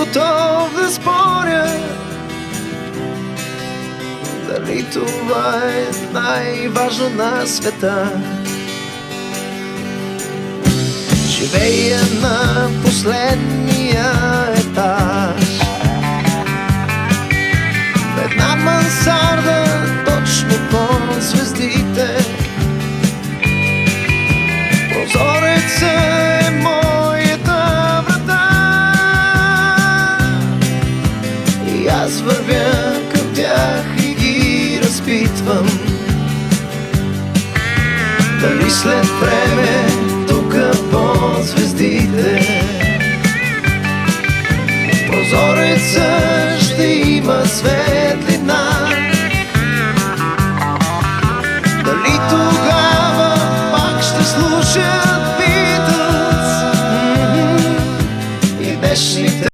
готов да споря дали това е най-важно на света. Живея на последния етаж в една мансарда точно под звездите. Прозорецът е моята врата и аз вървя към тях и ги разпитвам дали след време тука под звездите прозорецът ще има светлина.